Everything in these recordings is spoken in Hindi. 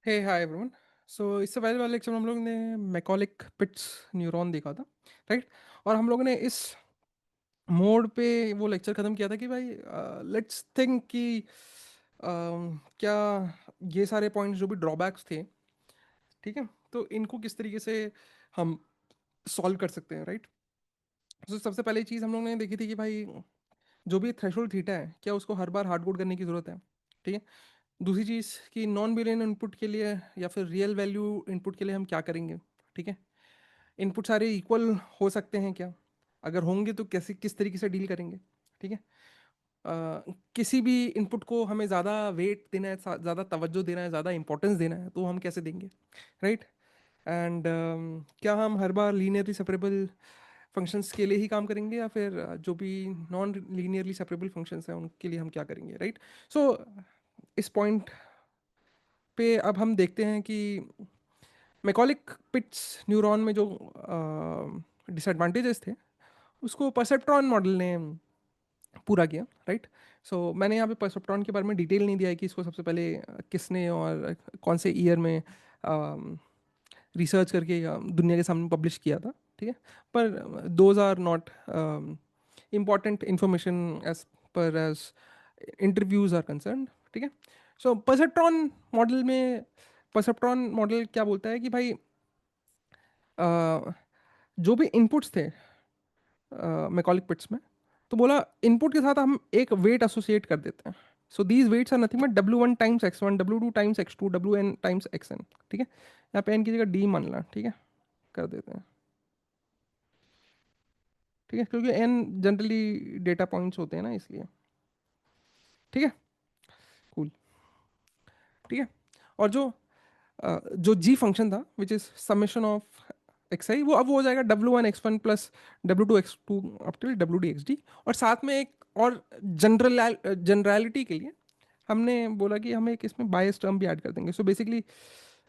हे हाय एवरीवन। सो इससे पहले वाले लेक्चर में हम लोग ने मैकॉलिक पिट्स न्यूरॉन देखा था, राइट। और हम लोगों ने इस मोड पे वो लेक्चर ख़त्म किया था कि भाई लेट्स थिंक कि क्या ये सारे पॉइंट्स जो भी ड्रॉबैक्स थे, ठीक है, तो इनको किस तरीके से हम सॉल्व कर सकते हैं, राइट। तो सबसे पहली चीज़ हम लोग ने देखी थी कि भाई जो भी थ्रेशोल्ड थीटा है, क्या उसको हर बार हार्ड कोड करने की ज़रूरत है, ठीक है। दूसरी चीज़ कि नॉन बिलियन इनपुट के लिए या फिर रियल वैल्यू इनपुट के लिए हम क्या करेंगे, ठीक है। इनपुट सारे इक्वल हो सकते हैं क्या, अगर होंगे तो कैसे किस तरीके से डील करेंगे, ठीक है। किसी भी इनपुट को हमें ज़्यादा वेट देना है, ज़्यादा तवज्जो देना है, ज़्यादा इंपॉर्टेंस देना है, तो हम कैसे देंगे, राइट। एंड क्या हम हर बार लीनियरली सेपरेबल फंक्शंस के लिए ही काम करेंगे या फिर जो भी नॉन लीनियरली सेपरेबल फंक्शंस हैं उनके लिए हम क्या करेंगे, राइट। सो इस पॉइंट पे अब हम देखते हैं कि मैकॉलिक पिट्स न्यूरॉन में जो डिसएडवांटेजेस थे उसको परसेप्ट्रॉन मॉडल ने पूरा किया, राइट। सो मैंने यहाँ पे परसेप्ट्रॉन के बारे में डिटेल नहीं दिया है कि इसको सबसे पहले किसने और कौन से ईयर में रिसर्च करके दुनिया के सामने पब्लिश किया था, ठीक है। पर those are not important information as per as interviews are concern, ठीक है। सो परसेप्ट्रॉन मॉडल क्या बोलता है कि भाई जो भी इनपुट्स थे मैकॉलिक पिट्स में, तो बोला इनपुट के साथ हम एक वेट एसोसिएट कर देते हैं। So these weights are nothing but W1 times X1, W2 times X2, WN times XN, ठीक है। यहाँ पे n की जगह d मान ला, ठीक है, कर देते हैं, ठीक है, क्योंकि n जनरली डेटा पॉइंट्स होते हैं ना, इसलिए, ठीक है, कूल, ठीक है। और जो जी फंक्शन था which is summation of x i, वो अब वो हो जाएगा W1 X1 plus W2 X2 up till WD XD। और साथ में एक और जनरलिटी के लिए हमने बोला कि हम एक इसमें बायस टर्म भी ऐड कर देंगे। So basically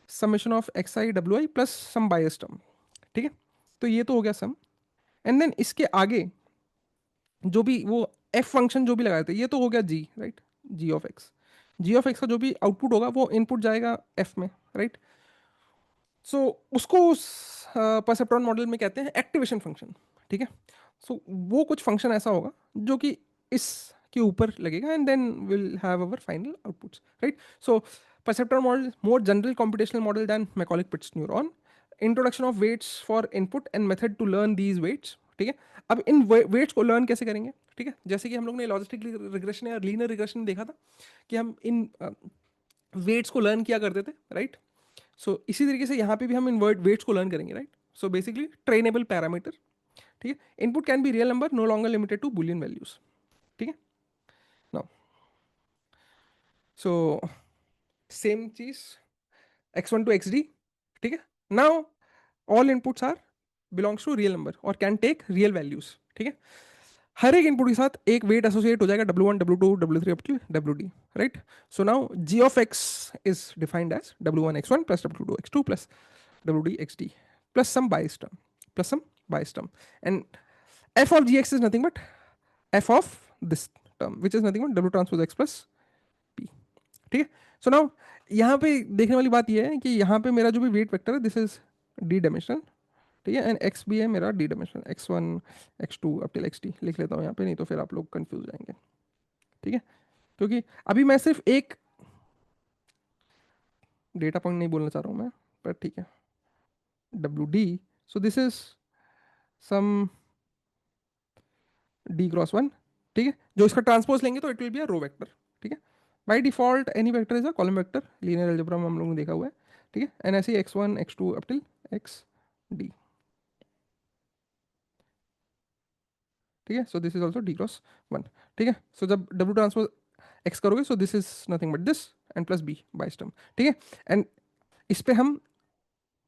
summation of XI WI plus some bias term, ठीक है। तो ये तो हो गया सम। एंड देन इसके आगे जो भी वो एफ फंक्शन जो भी लगाए थे, ये तो हो गया जी, राइट। जी ऑफ एक्स का जो भी आउटपुट होगा वो इनपुट जाएगा एफ में, राइट। सो उसको उस परसेप्ट्रॉन मॉडल में कहते हैं एक्टिवेशन फंक्शन, ठीक है। सो वो कुछ फंक्शन ऐसा होगा जो कि इस के ऊपर लगेगा and then will have our final outputs, right. So perceptron model more general computational model than McCulloch Pitts neuron. Introduction of weights for input and method to learn these weights, ठीक है। अब इन वेट्स को लर्न कैसे करेंगे, ठीक है। जैसे कि हम लोग ने लॉजिस्टिक रिग्रेशन या लीनियर रिग्रेशन देखा था कि हम इन वेट्स को लर्न किया करते थे, राइट। सो इसी तरीके से यहाँ पे भी हम इन वर्ड वेट्स को लर्न करेंगे, right. So basically trainable parameter, ठीक है। Input can be real number no longer limited to Boolean values, ठीक है। नाउ सो सेम चीज X1 to XD, ठीक है। Now all inputs are belongs to real number और कैन टेक रियल वैल्यूज, ठीक है। हर एक इनपुट के साथ एक वेट एसोसिएट हो जाएगा W1 W2 W3 up to WD, right. So now G of X is defined as W1 X1 plus W2 X2 plus WD XD plus some bias term, plus some bias term. And f of Gx is nothing but f of this term which is nothing but W transpose X plus P, ठीक है। सो नाउ यहाँ पे देखने वाली बात यह है कि यहाँ पे मेरा जो भी वेट वेक्टर है दिस इज डी डायमेंशनल, ठीक है। एंड एक्स भी है मेरा D dimensional, X1 X2 up till XD लिख लेता हूँ यहाँ पे, नहीं तो फिर आप लोग कंफ्यूज हो जाएंगे, ठीक है। क्योंकि अभी मैं सिर्फ एक डेटा पॉइंट नहीं बोलना चाह रहा हूँ मैं, पर ठीक है, WD। So this is some D × 1, ठीक है। जो इसका ट्रांसपोज लेंगे तो it will be a row vector, ठीक है। By default any vector is a column vector, linear algebra में हम लोगों ने देखा हुआ है, ठीक है। एंड ऐसे X1 X2 up till XD, ठीक है। सो दिस इज ऑल्सो D × 1, ठीक है। सो जब W ट्रांसपोज X करोगे so this is nothing but this and plus B bias स्टम, ठीक है। एंड इस पे हम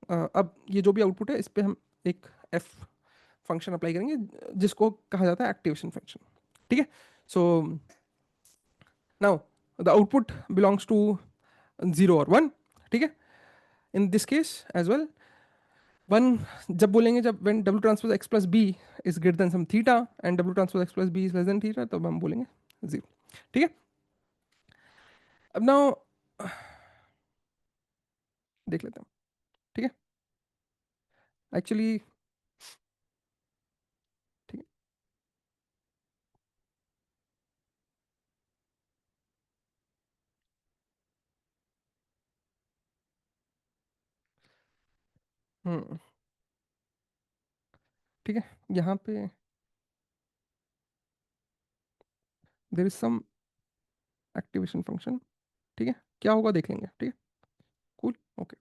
अब ये जो भी आउटपुट है इस पे हम एक F फंक्शन अप्लाई करेंगे जिसको कहा जाता है एक्टिवेशन फंक्शन, ठीक है। So now the output belongs to 0 और 1, ठीक है। In this case as well 1 जब बोलेंगे, जब when W transpose X plus B is greater than some theta and W transpose X plus B is less than theta, तब हम बोलेंगे 0, ठीक है। अब नाउ देख लेते हैं। ठीक है, एक्चुअली। ठीक है। हम्म। ठीक है, यहाँ पे there is some activation function. ठीक है, क्या होगा देख लेंगे। ठीक है, कूल, ओके।